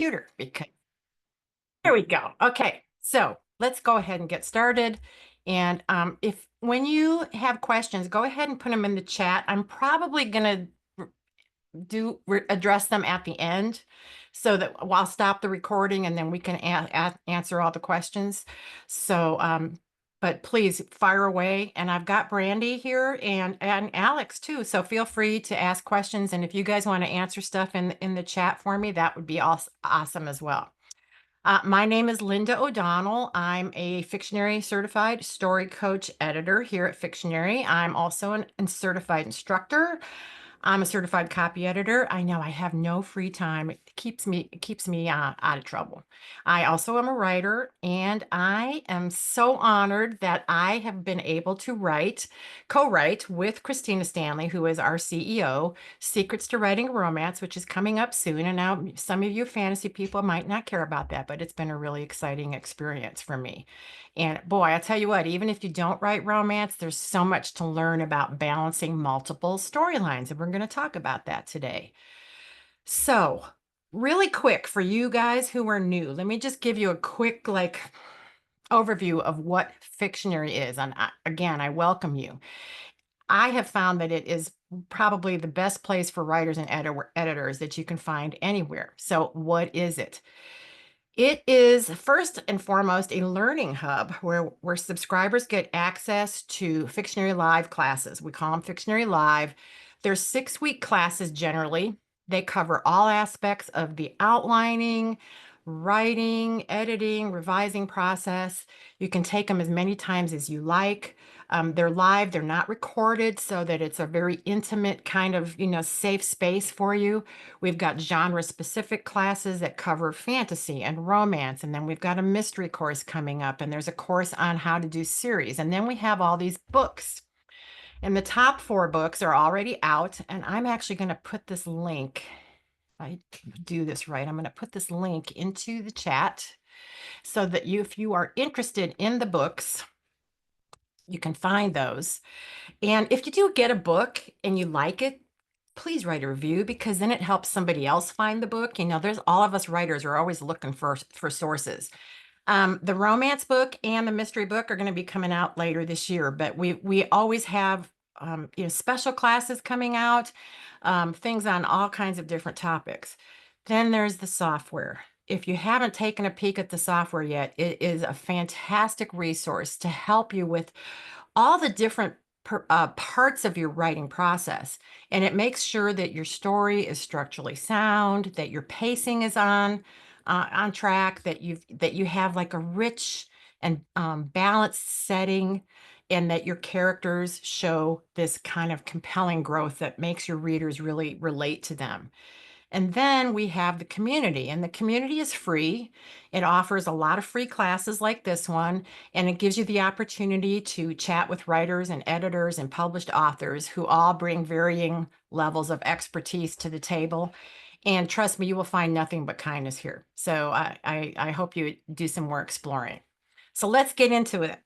computer because there we go. Okay, so let's go ahead and get started. And if when you have questions, go ahead and put them in the chat. I'm probably going to address them at the end so that I'll stop the recording and then we can answer all the questions. So, but please fire away. And I've got Brandy here and Alex too. So feel free to ask questions. And if you guys want to answer stuff in the chat for me, that would be awesome as well. My name is Linda O'Donnell. I'm a Fictionary certified story coach editor here at Fictionary. I'm also a certified instructor. I'm a certified copy editor. I know I have no free time. It keeps me out of trouble. I also am a writer, and I am so honored that I have been able to co-write with Christina Stanley, who is our CEO, Secrets to Writing a Romance, which is coming up soon. And now some of you fantasy people might not care about that, but it's been a really exciting experience for me. And boy, I'll tell you what, even if you don't write romance, there's so much to learn about balancing multiple storylines. And we're going to talk about that today. So, really quick for you guys who are new, let me just give you a quick overview of what Fictionary is. And again, I welcome you. I have found that it is probably the best place for writers and editors that you can find anywhere. So, what is it? It is first and foremost a learning hub where subscribers get access to Fictionary Live classes. We call them Fictionary Live. They're 6-week classes generally. They cover all aspects of the outlining, writing, editing, revising process. You can take them as many times as you like. They're live, they're not recorded, so that it's a very intimate kind of, safe space for you. We've got genre-specific classes that cover fantasy and romance, and then we've got a mystery course coming up, and there's a course on how to do series, and then we have all these books. And the top 4 books are already out, and I'm actually going to put this link, if I do this right, I'm going to put this link into the chat so that if you are interested in the books, you can find those. And if you do get a book and you like it, please write a review because then it helps somebody else find the book. There's all of us writers are always looking for sources. The romance book and the mystery book are going to be coming out later this year, but we always have special classes coming out, things on all kinds of different topics. Then there's the software. If you haven't taken a peek at the software yet, it is a fantastic resource to help you with all the different parts of your writing process. And it makes sure that your story is structurally sound, that your pacing is on track, that you have like a rich and balanced setting, and that your characters show this kind of compelling growth that makes your readers really relate to them. And then we have the community, and the community is free. It offers a lot of free classes like this one, and it gives you the opportunity to chat with writers and editors and published authors who all bring varying levels of expertise to the table. And trust me, you will find nothing but kindness here. So I hope you do some more exploring. So let's get into it.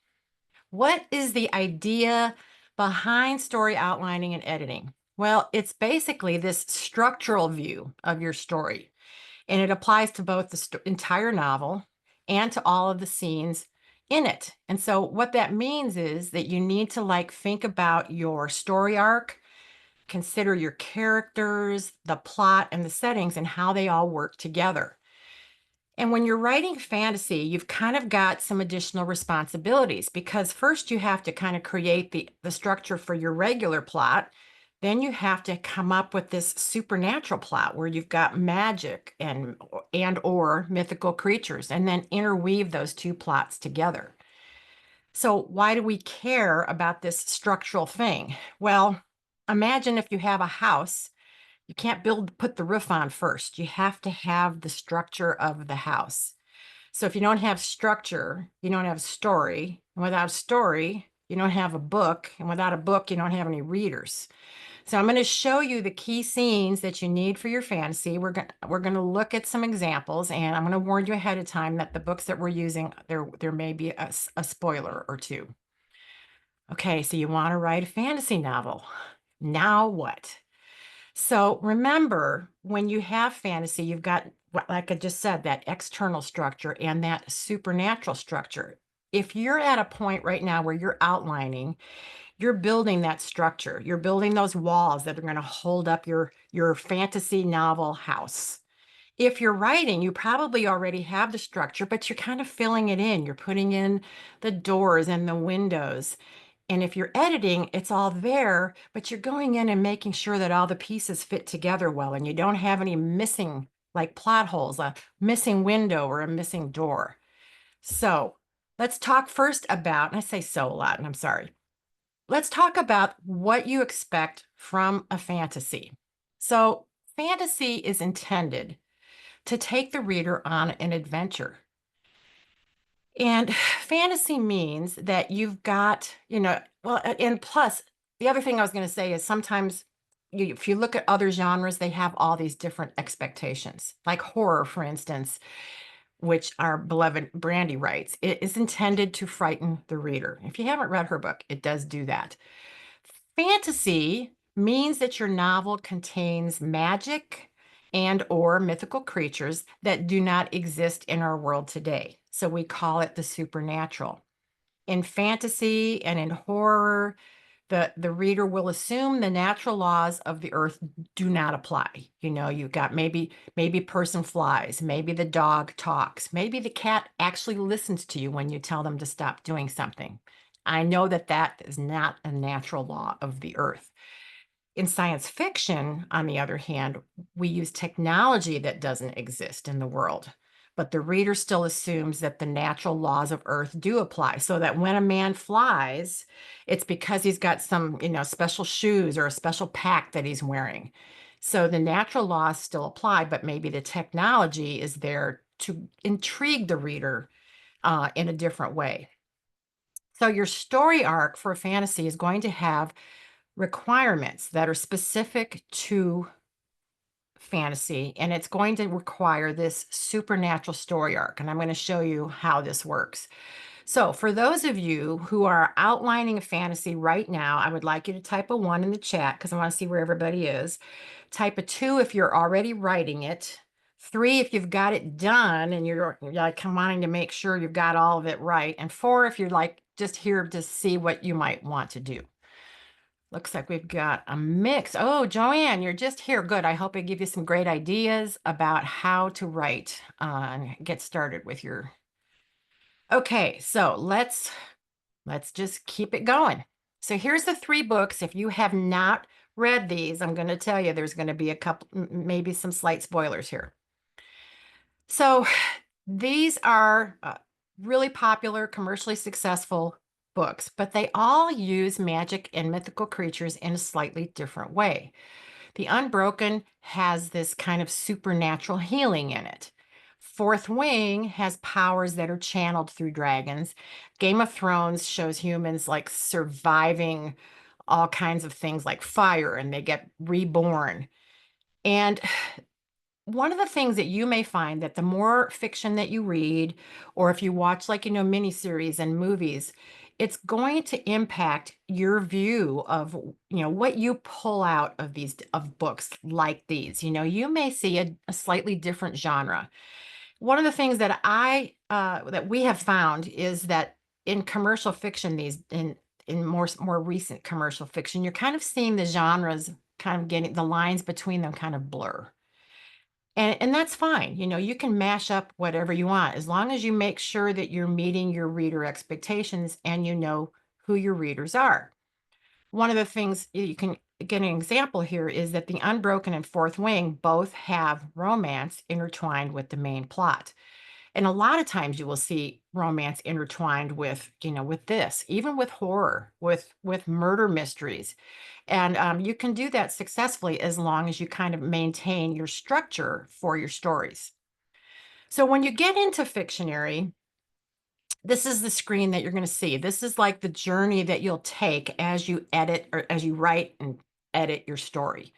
What is the idea behind story outlining and editing? Well, it's basically this structural view of your story, and it applies to both the entire novel and to all of the scenes in it. And so what that means is that you need to think about your story arc, consider your characters, the plot, and the settings and how they all work together. And when you're writing fantasy, you've kind of got some additional responsibilities because first you have to kind of create the structure for your regular plot. Then you have to come up with this supernatural plot where you've got magic and or mythical creatures, and then interweave those two plots together. So why do we care about this structural thing? Well, imagine if you have a house. You can't put the roof on first. You have to have the structure of the house. So if you don't have structure, you don't have story. And without a story, you don't have a book. And without a book, you don't have any readers. So I'm going to show you the key scenes that you need for your fantasy. We're going to look at some examples, and I'm going to warn you ahead of time that the books that we're using, there may be a spoiler or two. Okay, so you want to write a fantasy novel. Now what? So remember, when you have fantasy, you've got like I just said, that external structure and that supernatural structure. If you're at a point right now where you're outlining, you're building that structure, you're building those walls that are going to hold up your fantasy novel house. If you're writing, you probably already have the structure, but you're kind of filling it in. You're putting in the doors and the windows. And if you're editing, it's all there, but you're going in and making sure that all the pieces fit together well and you don't have any missing, like plot holes, a missing window or a missing door. So let's talk first about, and I say so a lot, and I'm sorry. Let's talk about what you expect from a fantasy. So fantasy is intended to take the reader on an adventure. And fantasy means that you've got, well, and plus, the other thing I was going to say is sometimes if you look at other genres, they have all these different expectations. Like horror, for instance, which our beloved Brandy writes, it is intended to frighten the reader. If you haven't read her book, it does do that. Fantasy means that your novel contains magic and or mythical creatures that do not exist in our world today. So we call it the supernatural. In fantasy and in horror, the reader will assume the natural laws of the earth do not apply. You've got maybe person flies, maybe the dog talks, maybe the cat actually listens to you when you tell them to stop doing something. I know that that is not a natural law of the earth. In science fiction, on the other hand, we use technology that doesn't exist in the world, but the reader still assumes that the natural laws of Earth do apply. So that when a man flies, it's because he's got some, special shoes or a special pack that he's wearing. So the natural laws still apply, but maybe the technology is there to intrigue the reader in a different way. So your story arc for a fantasy is going to have requirements that are specific to fantasy, and it's going to require this supernatural story arc. And I'm going to show you how this works. So, for those of you who are outlining a fantasy right now, I would like you to type a 1 in the chat because I want to see where everybody is. Type a 2 if you're already writing it. 3 if you've got it done and you're like wanting to make sure you've got all of it right. And 4 if you're like just here to see what you might want to do. Looks like we've got a mix. Oh, Joanne, you're just here. Good. I hope I give you some great ideas about how to write and get started with your. Okay, so let's just keep it going. So here's the 3 books. If you have not read these, I'm going to tell you there's going to be a couple, maybe some slight spoilers here. So these are really popular, commercially successful books, but they all use magic and mythical creatures in a slightly different way. The Unbroken has this kind of supernatural healing in it. Fourth Wing has powers that are channeled through dragons. Game of Thrones shows humans like surviving all kinds of things like fire and they get reborn. And one of the things that you may find that the more fiction that you read, or if you watch like, miniseries and movies, it's going to impact your view of, what you pull out of of books like these. You may see a slightly different genre. One of the things that that we have found is that in commercial fiction, in more recent commercial fiction, you're kind of seeing the genres kind of getting the lines between them kind of blur. And that's fine. You can mash up whatever you want as long as you make sure that you're meeting your reader expectations and you know who your readers are. One of the things you can get an example here is that The Unbroken and Fourth Wing both have romance intertwined with the main plot. And a lot of times you will see romance intertwined with, with this, even with horror, with murder mysteries. And you can do that successfully as long as you kind of maintain your structure for your stories. So when you get into Fictionary, this is the screen that you're going to see. This is like the journey that you'll take as you edit or as you write and edit your story.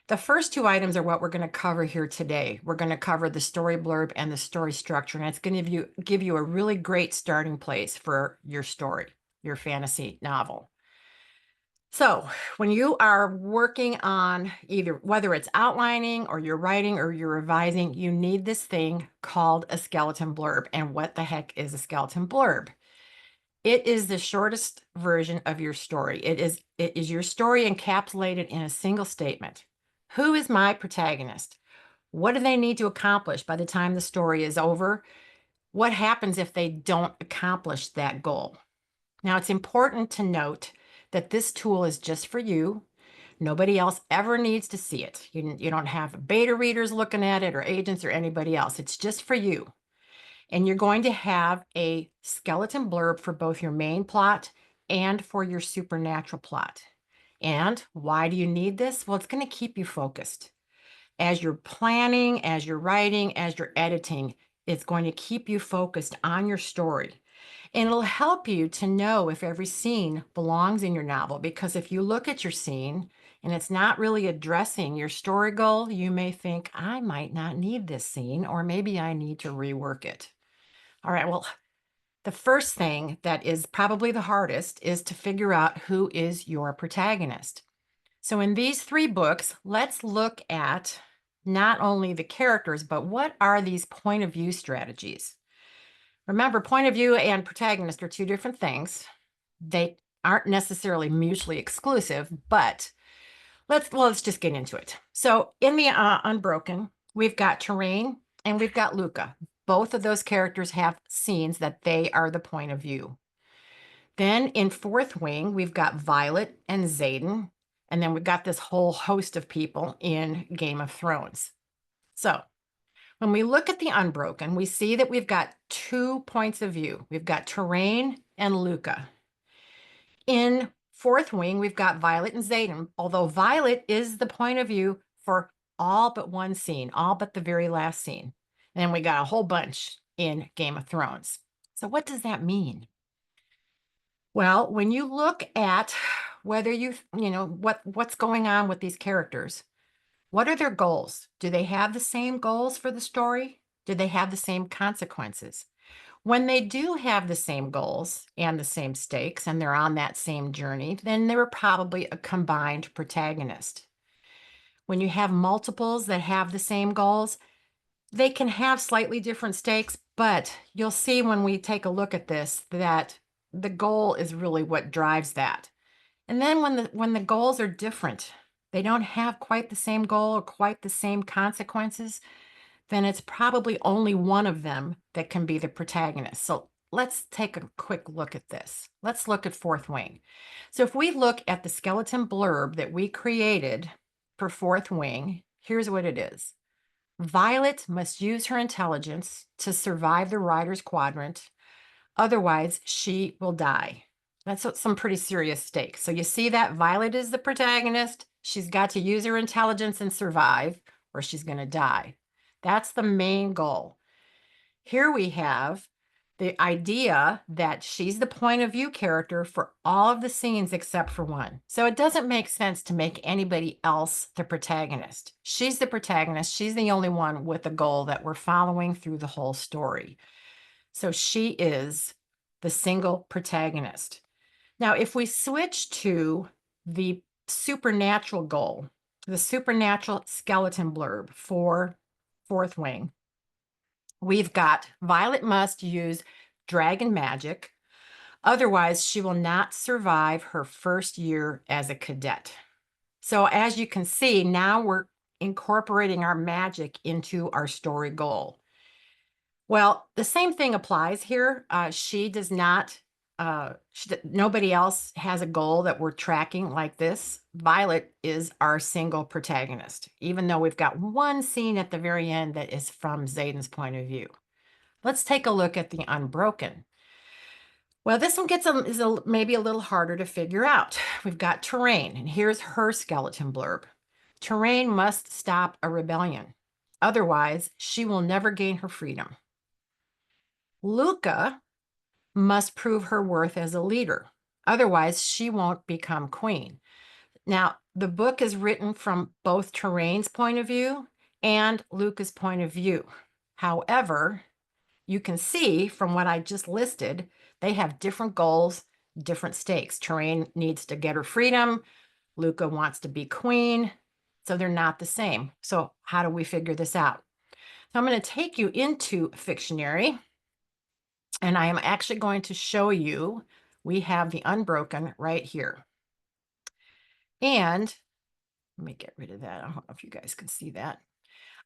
The first 2 items are what we're going to cover here today. We're going to cover the story blurb and the story structure, and it's going to give you a really great starting place for your story, your fantasy novel. So when you are working on either whether it's outlining or you're writing or you're revising, you need this thing called a skeleton blurb. And what the heck is a skeleton blurb? It is the shortest version of your story. It is your story encapsulated in a single statement. Who is my protagonist? What do they need to accomplish by the time the story is over? What happens if they don't accomplish that goal? Now, it's important to note that this tool is just for you. Nobody else ever needs to see it. You don't have beta readers looking at it or agents or anybody else. It's just for you. And you're going to have a skeleton blurb for both your main plot and for your supernatural plot. And why do you need this? Well, it's going to keep you focused. As you're planning, as you're writing, as you're editing, it's going to keep you focused on your story. And it'll help you to know if every scene belongs in your novel, because if you look at your scene and it's not really addressing your story goal, you may think, I might not need this scene, or maybe I need to rework it. All right, well, the first thing that is probably the hardest is to figure out who is your protagonist. So in these 3 books, let's look at not only the characters, but what are these point of view strategies? Remember, point of view and protagonist are 2 different things. They aren't necessarily mutually exclusive, but let's just get into it. So in the Unbroken, we've got Terrain and we've got Luca. Both of those characters have scenes that they are the point of view. Then in Fourth Wing, we've got Violet and Xaden, and then we've got this whole host of people in Game of Thrones. So when we look at the Unbroken, we see that we've got 2 points of view. We've got Terrain and Luca. In Fourth Wing, we've got Violet and Xaden, although Violet is the point of view for all but one scene, all but the very last scene. And then we got a whole bunch in Game of Thrones. So what does that mean? Well, when you look at whether what's going on with these characters, what are their goals? Do they have the same goals for the story? Do they have the same consequences? When they do have the same goals and the same stakes and they're on that same journey, then they're probably a combined protagonist. When you have multiples that have the same goals, they can have slightly different stakes, but you'll see when we take a look at this that the goal is really what drives that. And then when the goals are different, they don't have quite the same goal or quite the same consequences, then it's probably only one of them that can be the protagonist. So let's take a quick look at this. Let's look at Fourth Wing. So if we look at the skeleton blurb that we created for Fourth Wing, here's what it is. Violet must use her intelligence to survive the Rider's Quadrant. Otherwise, she will die. That's some pretty serious stakes. So you see that Violet is the protagonist. She's got to use her intelligence and survive, or she's going to die. That's the main goal. Here we have the idea that she's the point of view character for all of the scenes except for one. So it doesn't make sense to make anybody else the protagonist. She's the protagonist. She's the only one with a goal that we're following through the whole story. So she is the single protagonist. Now, if we switch to the supernatural goal, the supernatural skeleton blurb for Fourth Wing, we've got Violet must use dragon magic. Otherwise, she will not survive her first year as a cadet. So as you can see, now we're incorporating our magic into our story goal. Well, the same thing applies here. She does not, nobody else has a goal that we're tracking like this. Violet is our single protagonist, even though we've got one scene at the very end that is from Xaden's point of view. Let's take a look at the Unbroken. Well, this one maybe a little harder to figure out. We've got Terrain, and here's her skeleton blurb. Terrain must stop a rebellion. Otherwise, she will never gain her freedom. Luca must prove her worth as a leader. Otherwise, she won't become queen. Now, the book is written from both Terrain's point of view and Luca's point of view. However, you can see from what I just listed, they have different goals, different stakes. Terrain needs to get her freedom. Luca wants to be queen. So they're not the same. So how do we figure this out? So I'm going to take you into Fictionary, and I am actually going to show you, we have the unbroken right here. And let me get rid of that. I don't know if you guys can see that.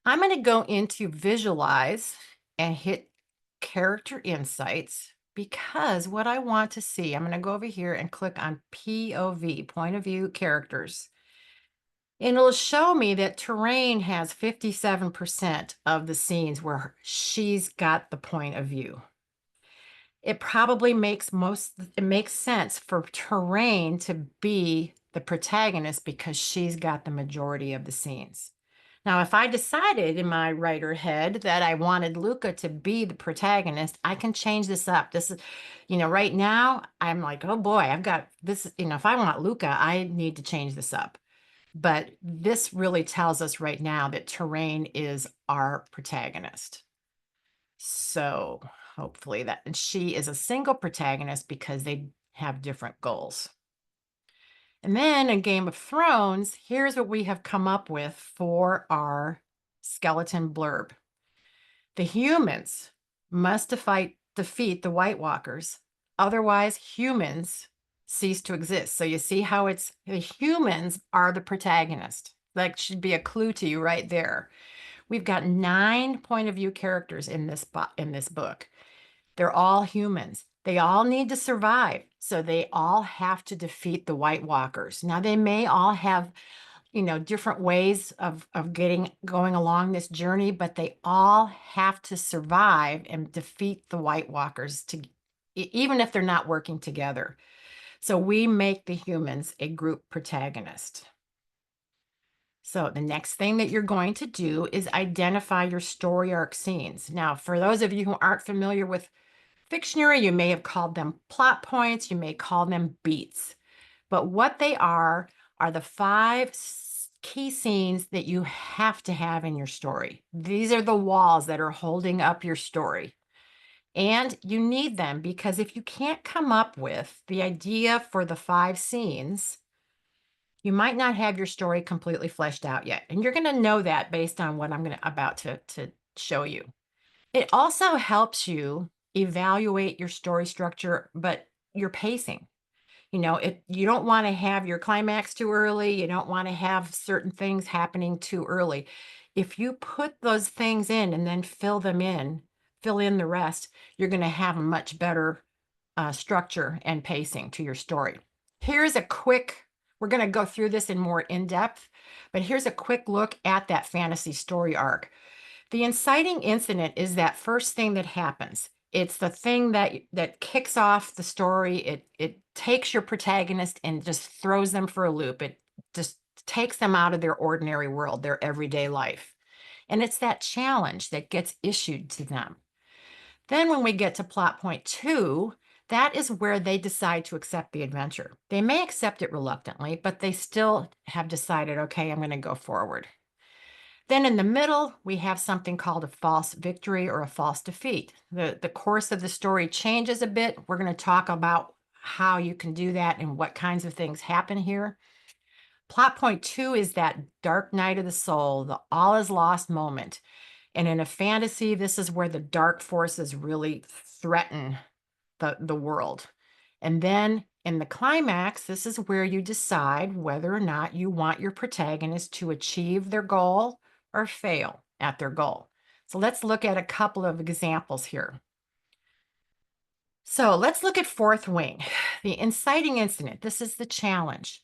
I'm going to go into visualize and hit character insights, because what I want to see, I'm going to go over here and click on POV, point of view characters. And it'll show me that terrain has 57% of the scenes where she's got the point of view. It probably makes sense for terrain to be the protagonist because she's got the majority of the scenes. Now, if I decided in my writer head that I wanted Luca to be the protagonist, I can change this up. This is, right now I'm like, oh boy, I've got this, if I want Luca, I need to change this up. But this really tells us right now that terrain is our protagonist. So hopefully that, and she is a single protagonist because they have different goals. And then in Game of Thrones, here's what we have come up with for our skeleton blurb. The humans must defeat the White Walkers, otherwise humans cease to exist. So you see how it's the humans are the protagonist. That should be a clue to you right there. We've got 9 point of view characters in this book. They're all humans. They all need to survive. So they all have to defeat the White Walkers. Now they may all have, different ways of going along this journey, but they all have to survive and defeat the White Walkers even if they're not working together. So we make the humans a group protagonist. So the next thing that you're going to do is identify your story arc scenes. Now, for those of you who aren't familiar with Fictionary, you may have called them plot points, you may call them beats. But what they are the 5 key scenes that you have to have in your story. These are the walls that are holding up your story. And you need them because if you can't come up with the idea for the 5 scenes, you might not have your story completely fleshed out yet. And you're going to know that based on what I'm about to show you. It also helps you evaluate your story structure, but your pacing. You don't want to have your climax too early. You don't want to have certain things happening too early. If you put those things in and then fill in the rest, you're going to have a much better structure and pacing to your story. Here's a quick, we're going to go through this in more in-depth, but here's a quick look at that fantasy story arc. The inciting incident is that first thing that happens. It's the thing that kicks off the story. It takes your protagonist and just throws them for a loop. It just takes them out of their ordinary world, their everyday life. And it's that challenge that gets issued to them. Then when we get to plot point 2, that is where they decide to accept the adventure. They may accept it reluctantly, but they still have decided, okay, I'm going to go forward. Then in the middle, we have something called a false victory or a false defeat. The course of the story changes a bit. We're going to talk about how you can do that and what kinds of things happen here. Plot point 2 is that dark night of the soul, the all is lost moment. And in a fantasy, this is where the dark forces really threaten the world. And then in the climax, this is where you decide whether or not you want your protagonist to achieve their goal or fail at their goal. So let's look at a couple of examples here. So let's look at Fourth Wing, the inciting incident. This is the challenge.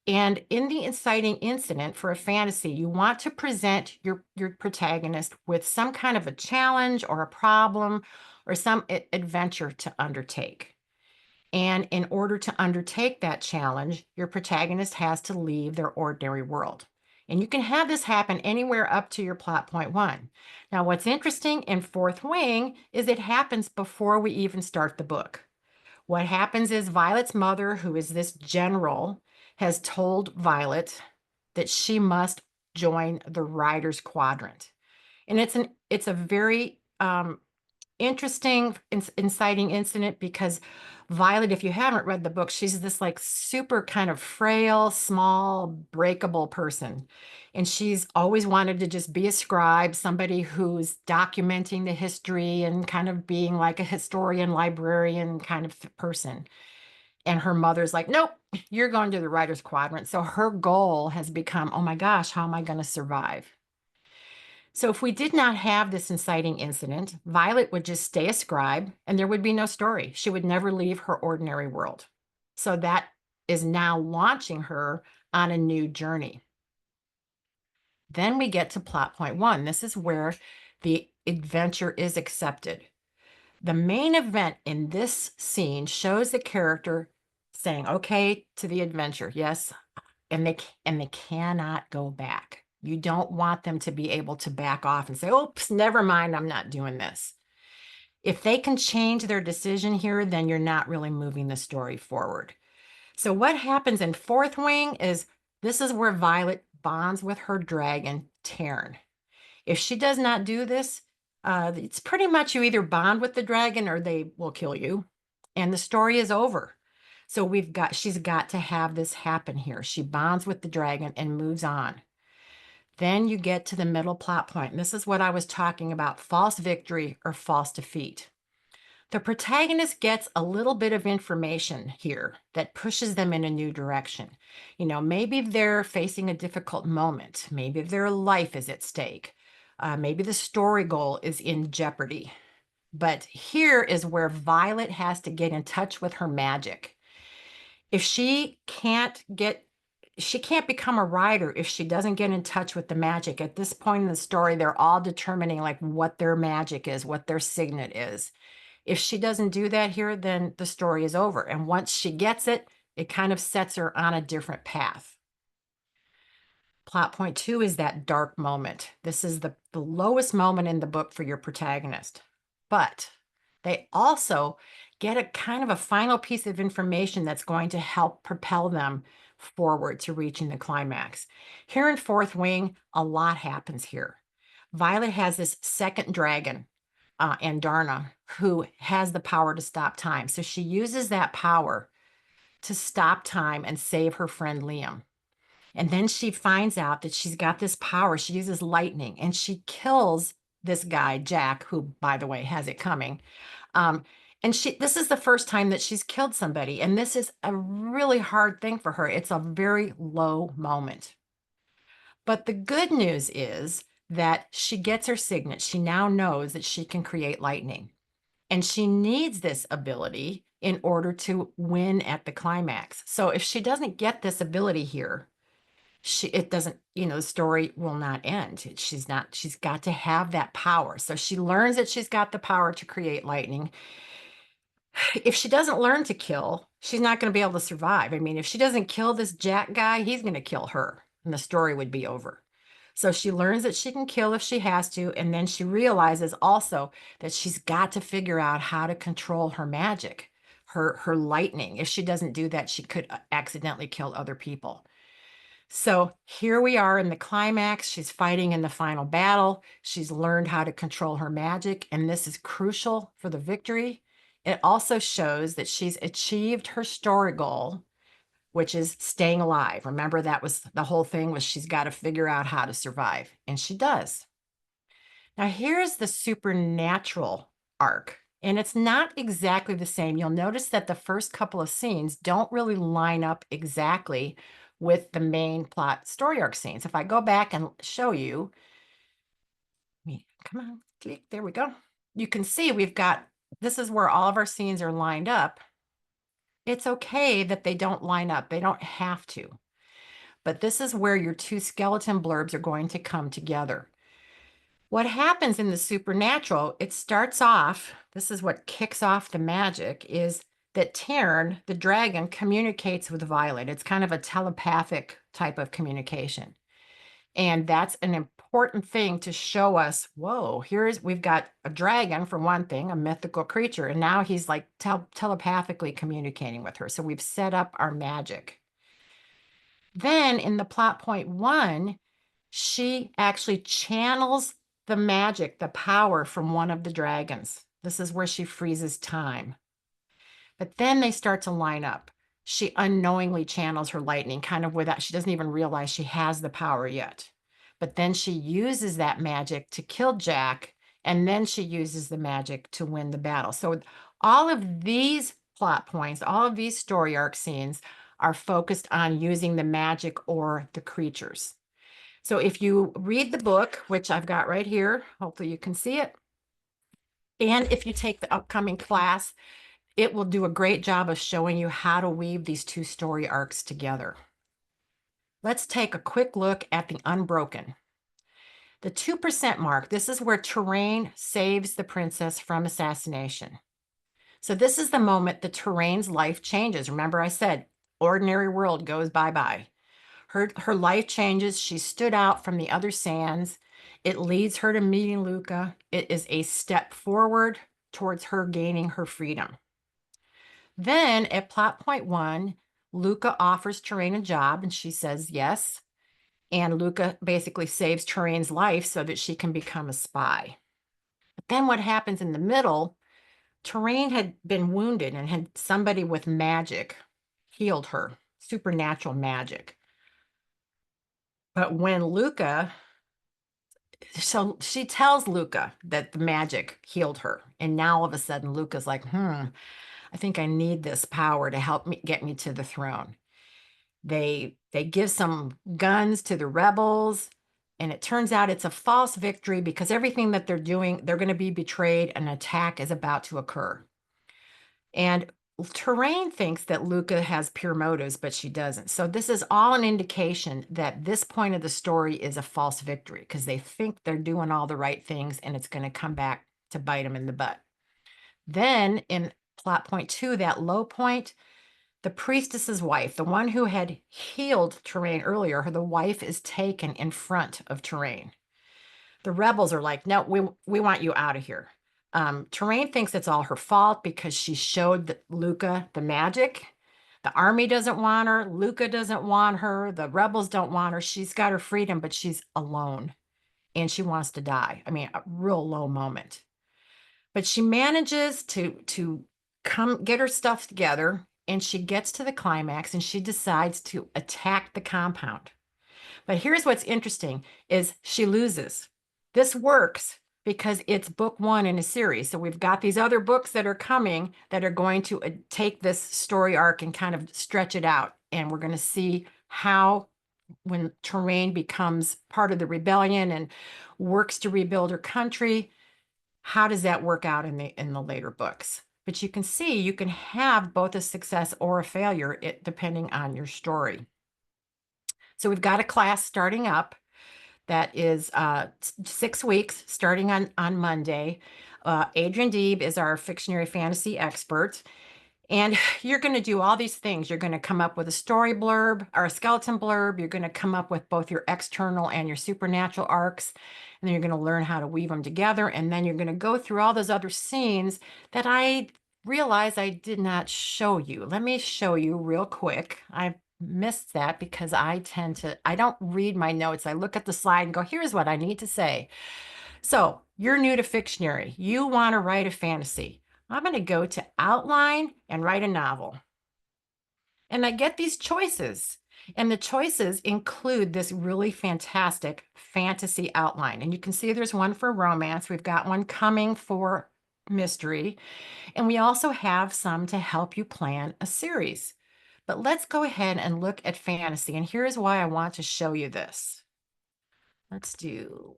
And in the inciting incident for a fantasy, you want to present your protagonist with some kind of a challenge or a problem or some adventure to undertake. And in order to undertake that challenge, your protagonist has to leave their ordinary world. And you can have this happen anywhere up to your plot point 1. Now, what's interesting in Fourth Wing is it happens before we even start the book. What happens is Violet's mother, who is this general, has told Violet that she must join the Riders Quadrant. And it's a very interesting inciting incident because Violet, if you haven't read the book, she's this like super kind of frail, small, breakable person. And she's always wanted to just be a scribe, somebody who's documenting the history and kind of being like a historian, librarian kind of person. And her mother's like, nope, you're going to the writer's quadrant. So her goal has become, oh my gosh, how am I going to survive? So if we did not have this inciting incident, Violet would just stay a scribe and there would be no story. She would never leave her ordinary world. So that is now launching her on a new journey. Then we get to plot point one. This is where the adventure is accepted. The main event in this scene shows the character saying, okay, to the adventure. Yes, and they cannot go back. You don't want them to be able to back off and say, oops, never mind, I'm not doing this. If they can change their decision here, then you're not really moving the story forward. So what happens in Fourth Wing is this is where Violet bonds with her dragon, Taryn. If she does not do this, it's pretty much you either bond with the dragon or they will kill you, and the story is over. So she's got to have this happen here. She bonds with the dragon and moves on. Then you get to the middle plot point. And this is what I was talking about, false victory or false defeat. The protagonist gets a little bit of information here that pushes them in a new direction. Maybe they're facing a difficult moment. Maybe their life is at stake. Maybe the story goal is in jeopardy. But here is where Violet has to get in touch with her magic. If she can't become a writer if she doesn't get in touch with the magic. At this point in the story, they're all determining like what their magic is, what their signet is. If she doesn't do that here, then the story is over. And once she gets it, it kind of sets her on a different path. Plot point two is that dark moment. This is the lowest moment in the book for your protagonist. But they also get a kind of a final piece of information that's going to help propel them forward to reaching the climax. Here in Fourth Wing, a lot happens here. Violet has this second dragon, Andarna, who has the power to stop time. So she uses that power to stop time and save her friend Liam. And then she finds out that she's got this power. She uses lightning and she kills this guy, Jack, who, by the way, has it coming. Um, and this is the first time that she's killed somebody. And this is a really hard thing for her. It's a very low moment. But the good news is that she gets her signet. She now knows that she can create lightning. And she needs this ability in order to win at the climax. So if she doesn't get this ability here, it doesn't, the story will not end. She's got to have that power. So she learns that she's got the power to create lightning. If she doesn't learn to kill, she's not going to be able to survive. I mean, if she doesn't kill this Jack guy, he's going to kill her and the story would be over. So she learns that she can kill if she has to. And then she realizes also that she's got to figure out how to control her magic, her lightning. If she doesn't do that, she could accidentally kill other people. So here we are in the climax. She's fighting in the final battle. She's learned how to control her magic, and this is crucial for the victory. It also shows that she's achieved her story goal, which is staying alive. Remember, that was the whole thing, was she's got to figure out how to survive, and she does. Now here's the supernatural arc, and it's not exactly the same. You'll notice that the first couple of scenes don't really line up exactly with the main plot story arc scenes. If I go back and show you, come on, click, there we go. You can see this is where all of our scenes are lined up. It's okay that they don't line up. They don't have to. But this is where your two skeleton blurbs are going to come together. What happens in the supernatural, it starts off, this is what kicks off the magic, is that Taryn, the dragon, communicates with Violet. It's kind of a telepathic type of communication. And that's an important thing to show us, whoa, we've got a dragon, for one thing, a mythical creature, and now he's like telepathically communicating with her. So we've set up our magic. Then in the plot point one, she actually channels the magic, the power from one of the dragons. This is where she freezes time. But then they start to line up. She unknowingly channels her lightning, kind of without, she doesn't even realize she has the power yet. But then she uses that magic to kill Jack, and then she uses the magic to win the battle. So all of these plot points, all of these story arc scenes are focused on using the magic or the creatures. So if you read the book, which I've got right here, hopefully you can see it, and if you take the upcoming class, it will do a great job of showing you how to weave these two story arcs together. Let's take a quick look at the Unbroken. The 2% mark, this is where Terrain saves the princess from assassination. So this is the moment that Terrain's life changes. Remember I said, ordinary world goes bye-bye. Her life changes. She stood out from the other sands. It leads her to meeting Luca. It is a step forward towards her gaining her freedom. Then at plot point 1, Luca offers Terrain a job and she says yes. And Luca basically saves Terrain's life so that she can become a spy. But then what happens in the middle, Terrain had been wounded and had somebody with magic healed her, supernatural magic. But when Luca, so she tells Luca that the magic healed her. And now all of a sudden Luca's like, I think I need this power to help me get me to the throne. They give some guns to the rebels, and it turns out it's a false victory because everything that they're doing, they're going to be betrayed. An attack is about to occur. And Terrain thinks that Luca has pure motives, but she doesn't. So this is all an indication that this point of the story is a false victory because they think they're doing all the right things and it's going to come back to bite them in the butt. Then in plot point 2, that low point, the priestess's wife, the one who had healed Terrain earlier, the wife is taken in front of Terrain. The rebels are like, no, we want you out of here. Terrain thinks it's all her fault because she showed Luca the magic. The army doesn't want her. Luca doesn't want her. The rebels don't want her. She's got her freedom, but she's alone and she wants to die. I mean, a real low moment. But she manages to come get her stuff together, and she gets to the climax and she decides to attack the compound. But here's what's interesting is she loses. This works because it's book 1 in a series. So we've got these other books that are coming that are going to take this story arc and kind of stretch it out. And we're going to see how when Terrain becomes part of the rebellion and works to rebuild her country, how does that work out in the later books? But you can see you can have both a success or a failure depending on your story. So we've got a class starting up that is 6 weeks starting on Monday. Adrian Deeb is our Fictionary fantasy expert. And you're going to do all these things. You're going to come up with a story blurb or a skeleton blurb. You're going to come up with both your external and your supernatural arcs. And then you're going to learn how to weave them together. And then you're going to go through all those other scenes that I realize I did not show you. Let me show you real quick. I missed that because I don't read my notes. I look at the slide and go, here's what I need to say. So you're new to Fictionary. You want to write a fantasy. I'm going to go to outline and write a novel. And I get these choices. And the choices include this really fantastic fantasy outline. And you can see there's one for romance. We've got one coming for mystery. And we also have some to help you plan a series. But let's go ahead and look at fantasy. And here's why I want to show you this. Let's do,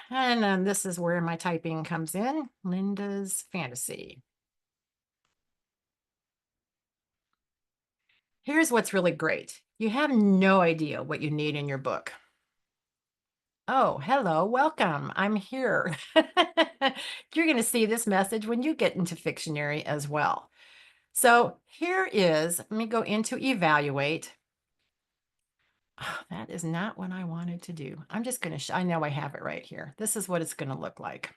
and then this is where my typing comes in, Linda's Fantasy. Here's what's really great. You have no idea what you need in your book. Oh, hello, welcome. I'm here. You're going to see this message when you get into Fictionary as well. So here is, let me go into evaluate. Oh, that is not what I wanted to do. I'm just going to, I know I have it right here. This is what it's going to look like.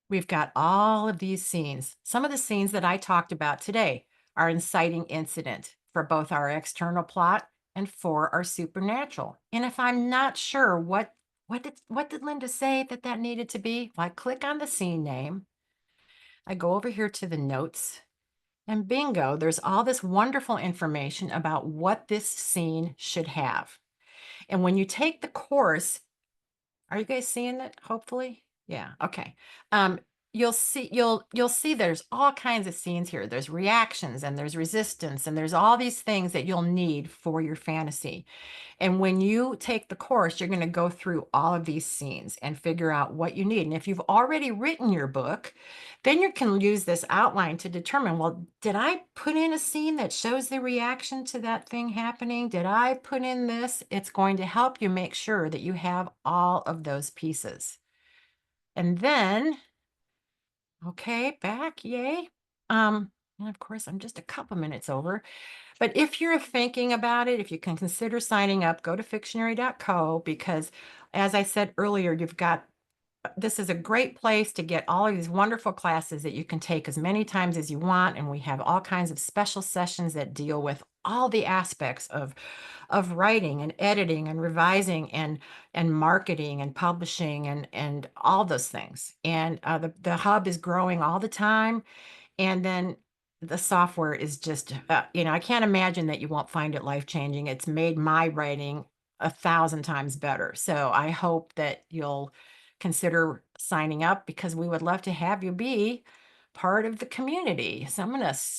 We've got all of these scenes. Some of the scenes that I talked about today are inciting incident for both our external plot and for our supernatural. And if I'm not sure what what did Linda say that needed to be? Well, I click on the scene name. I go over here to the notes, and bingo, there's all this wonderful information about what this scene should have. And when you take the course, are you guys seeing it? Hopefully. Yeah. Okay. Um, you'll see there's all kinds of scenes here. There's reactions and there's resistance and there's all these things that you'll need for your fantasy. And when you take the course, you're going to go through all of these scenes and figure out what you need. And if you've already written your book, then you can use this outline to determine, well, did I put in a scene that shows the reaction to that thing happening? Did I put in this? It's going to help you make sure that you have all of those pieces. And then, okay, back, yay. And of course, I'm just a couple minutes over. But if you're thinking about it, if you can consider signing up, go to fictionary.co because, as I said earlier, this is a great place to get all of these wonderful classes that you can take as many times as you want. And we have all kinds of special sessions that deal with all the aspects of writing and editing and revising and marketing and publishing and all those things. And the hub is growing all the time. And then the software is just, I can't imagine that you won't find it life-changing. It's made my writing 1,000 times better. So I hope that you'll consider signing up because we would love to have you be part of the community. So I'm going to